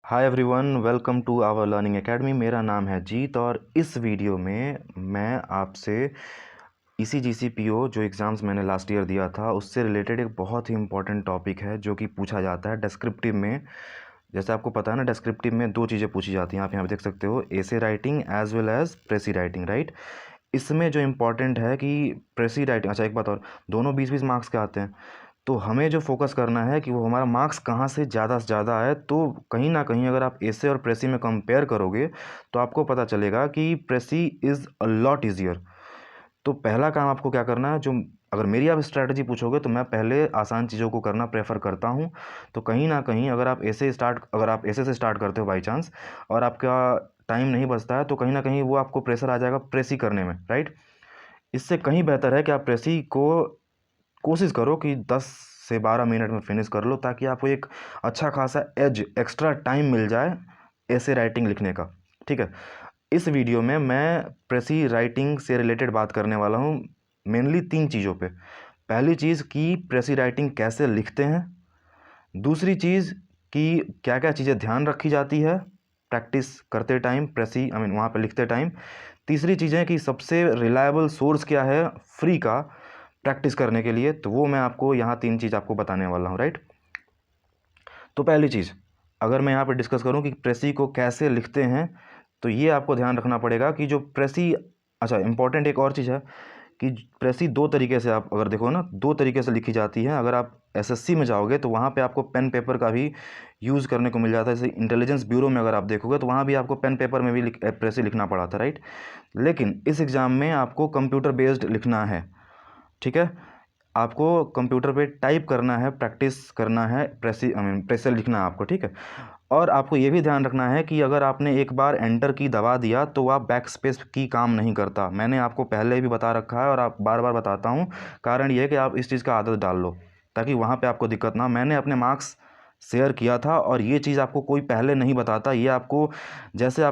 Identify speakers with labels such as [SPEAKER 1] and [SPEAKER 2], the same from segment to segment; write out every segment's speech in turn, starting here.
[SPEAKER 1] Hi everyone, welcome to our learning academy. मेरा नाम है जीत और इस वीडियो में मैं आपसे ECGC-PO जो एग्ज़ाम्स मैंने लास्ट ईयर दिया था उससे रिलेटेड एक बहुत ही इंपॉर्टेंट टॉपिक है जो कि पूछा जाता है डिस्क्रिप्टिव में। जैसे आपको पता है ना, डिस्क्रिप्टिव में दो चीज़ें पूछी जाती हैं। आप यहाँ पे देख सकते हो, essay writing as well as precis writing, right. इसमें जो इम्पोर्टेंट है कि प्रेसी राइटिंग, अच्छा एक बात और, दोनों 20-20 मार्क्स के आते हैं। तो हमें जो फोकस करना है कि वो हमारा मार्क्स कहाँ से ज़्यादा आए। तो कहीं ना कहीं अगर आप एसे और प्रेसी में कंपेयर करोगे तो आपको पता चलेगा कि प्रेसी इज़ अ लॉट ईजियर। तो पहला काम आपको क्या करना है, जो अगर मेरी आप स्ट्रैटेजी पूछोगे तो मैं पहले आसान चीज़ों को करना प्रेफर करता हूँ। तो कहीं ना कहीं अगर आप ऐसे से स्टार्ट करते हो बाई चांस और आपका टाइम नहीं बचता है तो कहीं ना कहीं वो आपको प्रेशर आ जाएगा प्रेसी करने में, राइट। इससे कहीं बेहतर है कि आप प्रेसी को कोशिश करो कि 10 से 12 मिनट में फिनिश कर लो, ताकि आपको एक अच्छा खासा एज एक्स्ट्रा टाइम मिल जाए ऐसे राइटिंग लिखने का। ठीक है, इस वीडियो में मैं प्रेसी राइटिंग से रिलेटेड बात करने वाला हूँ मेनली 3 चीज़ों पे। पहली चीज़ कि प्रेसी राइटिंग कैसे लिखते हैं, दूसरी चीज़ कि क्या क्या चीज़ें ध्यान रखी जाती है प्रैक्टिस करते टाइम, प्रेसी वहाँ पे लिखते टाइम, तीसरी चीज़ है कि सबसे रिलायबल सोर्स क्या है फ्री का प्रैक्टिस करने के लिए। तो वो मैं आपको यहाँ 3 चीज़ आपको बताने वाला हूँ, राइट। तो पहली चीज़, अगर मैं यहाँ पे डिस्कस करूँ कि प्रेसी को कैसे लिखते हैं, तो ये आपको ध्यान रखना पड़ेगा कि जो प्रेसी, अच्छा इंपॉर्टेंट एक और चीज़ है कि प्रेसी दो तरीके से, आप अगर देखो ना, दो तरीके से लिखी जाती है। अगर आप एसएससी में जाओगे तो वहाँ पे आपको पेन पेपर का भी यूज़ करने को मिल जाता है। जैसे इंटेलिजेंस ब्यूरो में अगर आप देखोगे तो वहाँ भी आपको पेन पेपर में भी प्रेसी लिखना पड़ा था, राइट। लेकिन इस एग्ज़ाम में आपको कंप्यूटर बेस्ड लिखना है, ठीक है। आपको कंप्यूटर पे टाइप करना है, प्रैक्टिस करना है, प्रेशर लिखना है आपको, ठीक है। और आपको ये भी ध्यान रखना है कि अगर आपने एक बार एंटर की दबा दिया तो आप बैक स्पेस की काम नहीं करता। मैंने आपको पहले भी बता रखा है और आप बार बार बताता हूँ। कारण ये है कि आप इस चीज़ का आदत डाल लो ताकि वहाँ पे आपको दिक्कत ना। मैंने अपने मार्क्स शेयर किया था और ये चीज़ आपको कोई पहले नहीं बताता। ये आपको जैसे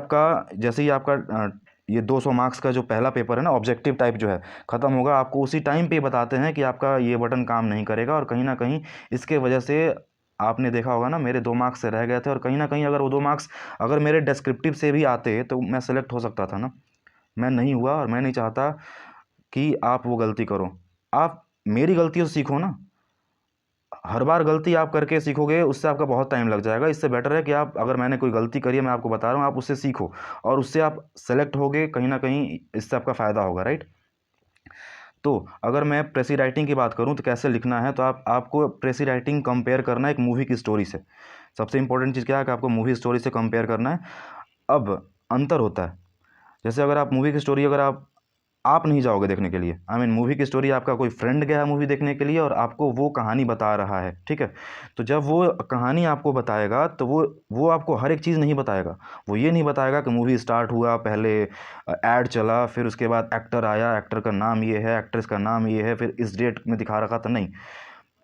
[SPEAKER 1] ही आपका ये 200 मार्क्स का जो पहला पेपर है ना, ऑब्जेक्टिव टाइप जो है, ख़त्म होगा, आपको उसी टाइम पे बताते हैं कि आपका ये बटन काम नहीं करेगा। और कहीं ना कहीं इसके वजह से आपने देखा होगा ना, मेरे 2 मार्क्स से रह गए थे। और कहीं ना कहीं अगर वो 2 मार्क्स अगर मेरे डिस्क्रिप्टिव से भी आते तो मैं सेलेक्ट हो सकता था ना। मैं नहीं हुआ और मैं नहीं चाहता कि आप वो गलती करो। आप मेरी गलतियों से सीखो ना। हर बार गलती आप करके सीखोगे उससे आपका बहुत टाइम लग जाएगा। इससे बेटर है कि आप, अगर मैंने कोई गलती करी है, मैं आपको बता रहा हूँ, आप उससे सीखो और उससे आप सेलेक्ट होगे। कहीं ना कहीं इससे आपका फ़ायदा होगा, राइट। तो अगर मैं प्रेसी राइटिंग की बात करूं तो कैसे लिखना है, तो आपको प्रेसी राइटिंग कंपेयर करना है एक मूवी की स्टोरी से। सबसे इंपॉर्टेंट चीज़ क्या है कि आपको मूवी स्टोरी से कंपेयर करना है। अब अंतर होता है, जैसे अगर आप मूवी की स्टोरी, अगर आप नहीं जाओगे देखने के लिए, मूवी की स्टोरी, आपका कोई फ्रेंड गया है मूवी देखने के लिए और आपको वो कहानी बता रहा है, ठीक है। तो जब वो कहानी आपको बताएगा तो वो आपको हर एक चीज़ नहीं बताएगा। वो ये नहीं बताएगा कि मूवी स्टार्ट हुआ, पहले ऐड चला, फिर उसके बाद एक्टर आया, एक्टर का नाम ये है, एक्ट्रेस का नाम ये है, फिर इस डेट में दिखा रखा था, नहीं।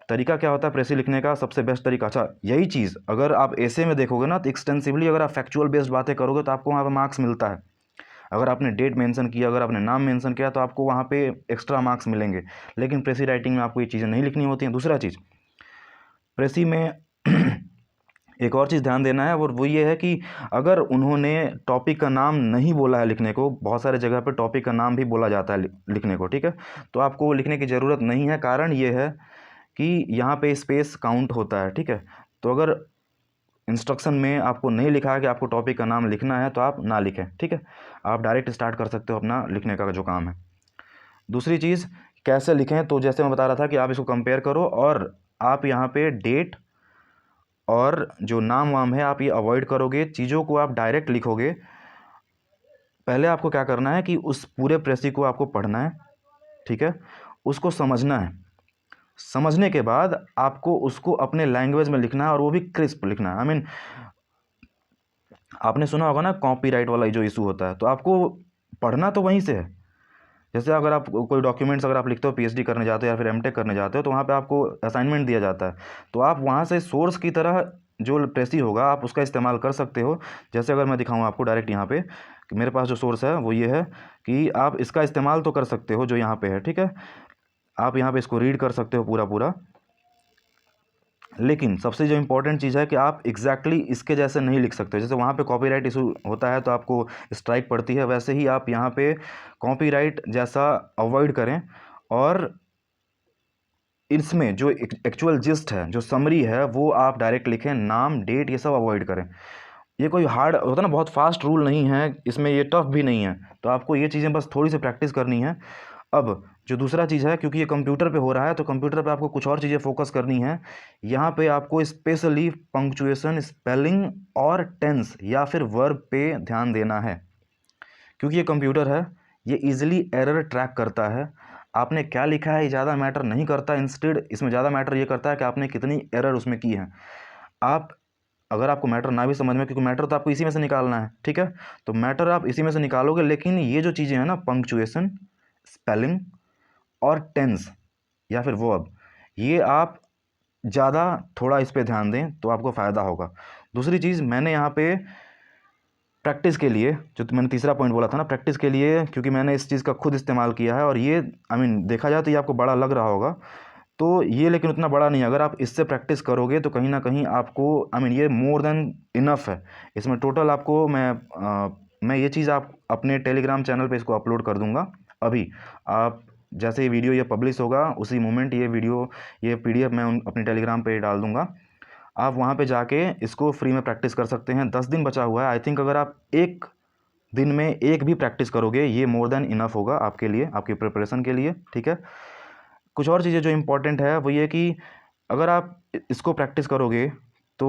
[SPEAKER 1] तरीका क्या होता है प्रेसी लिखने का, सबसे बेस्ट तरीका, अच्छा यही चीज़ अगर आप ऐसे में देखोगे ना तो एक्सटेंसिवली अगर आप फैक्चुअल बेस्ड बातें करोगे तो आपको वहाँ पर मार्क्स मिलता है। अगर आपने डेट मेंशन किया, अगर आपने नाम मेंशन किया तो आपको वहाँ पे एक्स्ट्रा मार्क्स मिलेंगे। लेकिन प्रेसी राइटिंग में आपको ये चीज़ें नहीं लिखनी होती हैं। दूसरा चीज़, प्रेसी में एक और चीज़ ध्यान देना है और वो ये है कि अगर उन्होंने टॉपिक का नाम नहीं बोला है लिखने को, बहुत सारे जगह पे टॉपिक का नाम भी बोला जाता है लिखने को, ठीक है, तो आपको वो लिखने की ज़रूरत नहीं है। कारण ये है कि यहाँ पे स्पेस काउंट होता है, ठीक है। तो अगर इंस्ट्रक्शन में आपको नहीं लिखा है कि आपको टॉपिक का नाम लिखना है तो आप ना लिखें, ठीक है। आप डायरेक्ट स्टार्ट कर सकते हो अपना लिखने का जो काम है। दूसरी चीज़, कैसे लिखें, तो जैसे मैं बता रहा था कि आप इसको कंपेयर करो और आप यहाँ पे डेट और जो नाम वाम है आप ये अवॉइड करोगे, चीज़ों को आप डायरेक्ट लिखोगे। पहले आपको क्या करना है कि उस पूरे प्रेसी को आपको पढ़ना है, ठीक है, उसको समझना है। समझने के बाद आपको उसको अपने लैंग्वेज में लिखना है और वो भी क्रिस्प लिखना है। आपने सुना होगा ना कॉपीराइट वाला जो इशू होता है, तो आपको पढ़ना तो वहीं से है। जैसे अगर आप कोई डॉक्यूमेंट्स अगर आप लिखते हो, पीएचडी करने जाते हो या फिर एमटेक करने जाते हो, तो वहाँ पे आपको असाइनमेंट दिया जाता है, तो आप वहाँ से सोर्स की तरह जो प्रेसी होगा आप उसका इस्तेमाल कर सकते हो। जैसे अगर मैं दिखाऊँ आपको डायरेक्ट यहाँ पे कि मेरे पास जो सोर्स है वो ये है कि आप इसका इस्तेमाल तो कर सकते हो जो यहाँ पे है, ठीक है। आप यहाँ पे इसको रीड कर सकते हो पूरा पूरा। लेकिन सबसे जो इम्पोर्टेंट चीज़ है कि आप एग्जैक्टली इसके जैसे नहीं लिख सकते। जैसे वहाँ पे कॉपीराइट इशू होता है तो आपको स्ट्राइक पड़ती है, वैसे ही आप यहाँ पे कॉपीराइट जैसा अवॉइड करें और इसमें जो एक्चुअल जिस्ट है, जो समरी है, वो आप डायरेक्ट लिखें। नाम, डेट, ये सब अवॉइड करें। ये कोई हार्ड होता ना, बहुत फास्ट रूल नहीं है इसमें, ये टफ भी नहीं है। तो आपको ये चीज़ें बस थोड़ी सी प्रैक्टिस करनी है। अब जो दूसरा चीज़ है, क्योंकि ये कंप्यूटर पे हो रहा है तो कंप्यूटर पे आपको कुछ और चीज़ें फोकस करनी है। यहाँ पे आपको स्पेशली पंक्चुएशन, स्पेलिंग और टेंस या फिर वर्ब पे ध्यान देना है, क्योंकि ये कंप्यूटर है, ये इजीली एरर ट्रैक करता है। आपने क्या लिखा है ये ज़्यादा मैटर नहीं करता, इंस्टेड इसमें ज़्यादा मैटर ये करता है कि आपने कितनी एरर उसमें की है। आप अगर आपको मैटर ना भी समझ में, क्योंकि मैटर तो आपको इसी में से निकालना है, ठीक है, तो मैटर आप इसी में से निकालोगे, लेकिन ये जो चीज़ें हैं ना, पंक्चुएशन, स्पेलिंग और टेंस या फिर वर्ब, ये आप ज़्यादा थोड़ा इस पे ध्यान दें तो आपको फ़ायदा होगा। दूसरी चीज़, मैंने यहाँ पे प्रैक्टिस के लिए, जो मैंने तीसरा पॉइंट बोला था ना, प्रैक्टिस के लिए, क्योंकि मैंने इस चीज़ का खुद इस्तेमाल किया है और ये देखा जाए तो ये आपको बड़ा लग रहा होगा, तो ये लेकिन उतना बड़ा नहीं है। अगर आप इससे प्रैक्टिस करोगे तो कहीं ना कहीं आपको ये मोर देन इनफ है। इसमें टोटल आपको मैं ये चीज़ आप अपने टेलीग्राम चैनल पे इसको अपलोड कर दूंगा अभी। आप जैसे ये वीडियो ये पब्लिश होगा उसी मोमेंट ये वीडियो, ये पीडीएफ मैं अपने टेलीग्राम पे डाल दूंगा। आप वहाँ पे जाके इसको फ्री में प्रैक्टिस कर सकते हैं। 10 दिन बचा हुआ है। आई थिंक अगर आप एक दिन में एक भी प्रैक्टिस करोगे, ये मोर देन इनफ होगा आपके लिए, आपकी प्रिपरेशन के लिए, ठीक है। कुछ और चीज़ें जो इम्पोर्टेंट है वो ये कि अगर आप इसको प्रैक्टिस करोगे तो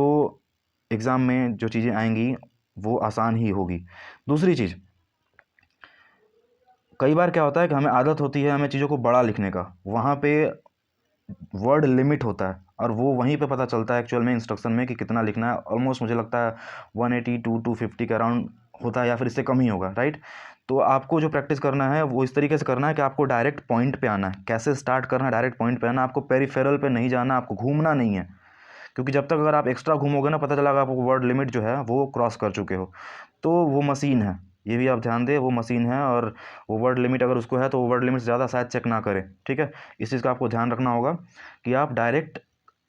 [SPEAKER 1] एग्ज़ाम में जो चीज़ें आएंगी वो आसान ही होगी। दूसरी चीज़, कई बार क्या होता है कि हमें आदत होती है हमें चीज़ों को बड़ा लिखने का, वहाँ पे वर्ड लिमिट होता है और वो वहीं पे पता चलता है एक्चुअल में इंस्ट्रक्शन में कि कितना लिखना है। ऑलमोस्ट मुझे लगता है 180 टू 250 के अराउंड होता है या फिर इससे कम ही होगा, राइट। तो आपको जो प्रैक्टिस करना है वो इस तरीके से करना है कि आपको डायरेक्ट पॉइंट पे आना है। कैसे स्टार्ट करना है, डायरेक्ट पॉइंट पे आना, आपको पेरिफेरल पे नहीं जाना, आपको घूमना नहीं है, क्योंकि जब तक अगर आप एक्स्ट्रा घूमोगे ना, पता चला आपको वर्ड लिमिट जो है वो क्रॉस कर चुके हो, तो वो मशीन है, ये भी आप ध्यान दें, वो मशीन है और वो वर्ड लिमिट अगर उसको है तो वो वर्ड लिमिट ज़्यादा शायद चेक ना करे, ठीक है। इस चीज़ का आपको ध्यान रखना होगा कि आप डायरेक्ट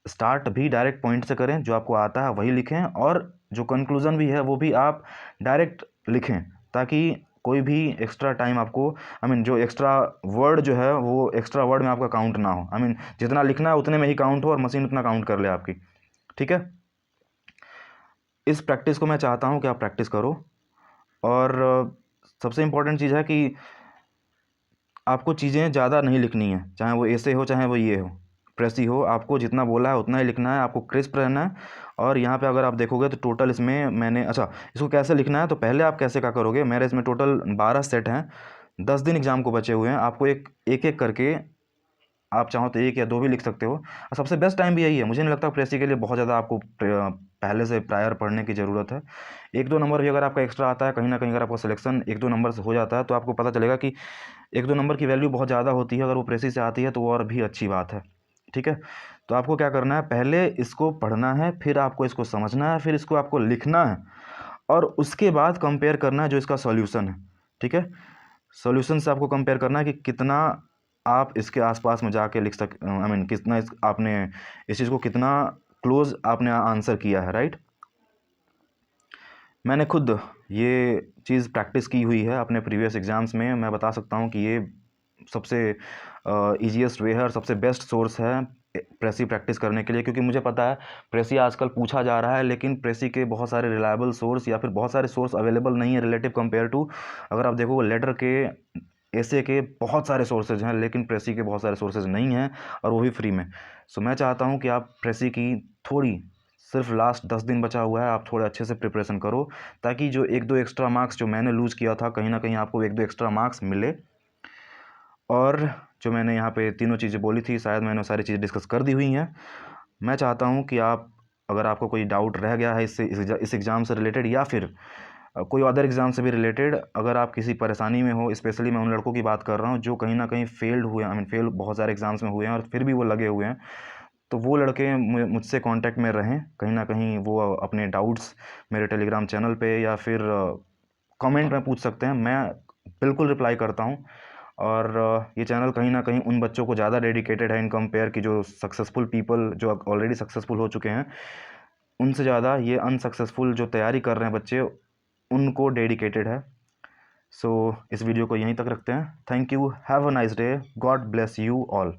[SPEAKER 1] स्टार्ट भी डायरेक्ट पॉइंट से करें, जो आपको आता है वही लिखें, और जो कंक्लूज़न भी है वो भी आप डायरेक्ट लिखें, ताकि कोई भी एक्स्ट्रा टाइम आपको जो एक्स्ट्रा वर्ड जो है वो एक्स्ट्रा वर्ड में आपका काउंट ना हो। जितना लिखना है उतने में ही काउंट हो और मशीन उतना काउंट कर ले आपकी, ठीक है। इस प्रैक्टिस को मैं चाहता हूँ कि आप प्रैक्टिस करो। और सबसे इम्पोर्टेंट चीज़ है कि आपको चीज़ें ज़्यादा नहीं लिखनी है, चाहे वो ऐसे हो चाहे वो ये हो, प्रेसी हो, आपको जितना बोला है उतना ही लिखना है, आपको क्रिस्प रहना है। और यहाँ पे अगर आप देखोगे तो टोटल इसमें मैंने, अच्छा इसको कैसे लिखना है, तो पहले आप कैसे क्या करोगे, मेरे इसमें टोटल 12 सेट हैं, 10 दिन एग्ज़ाम को बचे हुए हैं। आपको एक एक करके, आप चाहो तो एक या दो भी लिख सकते हो, और सबसे बेस्ट टाइम भी यही है। मुझे नहीं लगता प्रेसी के लिए बहुत ज़्यादा आपको पहले से प्रायर पढ़ने की ज़रूरत है। एक दो नंबर भी अगर आपका एक्स्ट्रा आता है, कहीं ना कहीं अगर आपका सिलेक्शन एक दो नंबर से हो जाता है, तो आपको पता चलेगा कि एक दो नंबर की वैल्यू बहुत ज़्यादा होती है। अगर वो प्रेसी से आती है तो वो और भी अच्छी बात है, ठीक है। तो आपको क्या करना है, पहले इसको पढ़ना है, फिर आपको इसको समझना है, फिर इसको आपको लिखना है, और उसके बाद कंपेयर करना है जो इसका सॉल्यूशन है, ठीक है। सॉल्यूशन से आपको कंपेयर करना है कि कितना आप इसके आसपास में जाके लिख सक कितना आपने इस चीज़ को कितना क्लोज आपने आंसर किया है, राइट। मैंने खुद ये चीज़ प्रैक्टिस की हुई है अपने प्रीवियस एग्ज़ाम्स में। मैं बता सकता हूँ कि ये सबसे ईजीएस्ट वे है और सबसे बेस्ट सोर्स है प्रेसी प्रैक्टिस करने के लिए, क्योंकि मुझे पता है प्रेसी आजकल पूछा जा रहा है, लेकिन प्रेसी के बहुत सारे रिलायबल सोर्स या फिर बहुत सारे सोर्स अवेलेबल नहीं है रिलेटिव कंपेयर टू, अगर आप देखो लेटर के, ऐसे के बहुत सारे सोर्सेज हैं, लेकिन प्रेसी के बहुत सारे सोर्सेज नहीं हैं, और वो भी फ्री में। सो मैं चाहता हूँ कि आप प्रेसी की थोड़ी, सिर्फ लास्ट 10 दिन बचा हुआ है, आप थोड़े अच्छे से प्रिपरेशन करो, ताकि जो एक दो एक्स्ट्रा मार्क्स जो मैंने लूज़ किया था, कहीं ना कहीं आपको एक दो एक्स्ट्रा मार्क्स मिले। और जो मैंने यहाँ पे तीनों चीज़ें बोली थी, शायद मैंने सारी चीज़ें डिस्कस कर दी हुई हैं। मैं चाहता हूँ कि आप, अगर आपको कोई डाउट रह गया है इससे, इस एग्ज़ाम से रिलेटेड या फिर कोई अदर एग्ज़ाम से भी रिलेटेड, अगर आप किसी परेशानी में हो, स्पेशली मैं उन लड़कों की बात कर रहा हूँ जो कहीं ना कहीं फेल्ड हुए, फेल बहुत सारे एग्ज़ाम्स में हुए हैं और फिर भी वो लगे हुए हैं, तो वो लड़के मुझसे कांटेक्ट में रहें। कहीं ना कहीं वो अपने डाउट्स मेरे टेलीग्राम चैनल पे या फिर कमेंट में पूछ सकते हैं, मैं बिल्कुल रिप्लाई करता हूँ। और ये चैनल कहीं ना कहीं उन बच्चों को ज़्यादा डेडिकेटेड है इन कंपेयर कि जो सक्सेसफुल पीपल जो ऑलरेडी सक्सेसफुल हो चुके हैं, उनसे ज़्यादा ये अनसक्सेसफुल जो तैयारी कर रहे हैं बच्चे, उनको डेडिकेटेड है। सो इस वीडियो को यहीं तक रखते हैं। Thank you, have a nice day, God bless you all.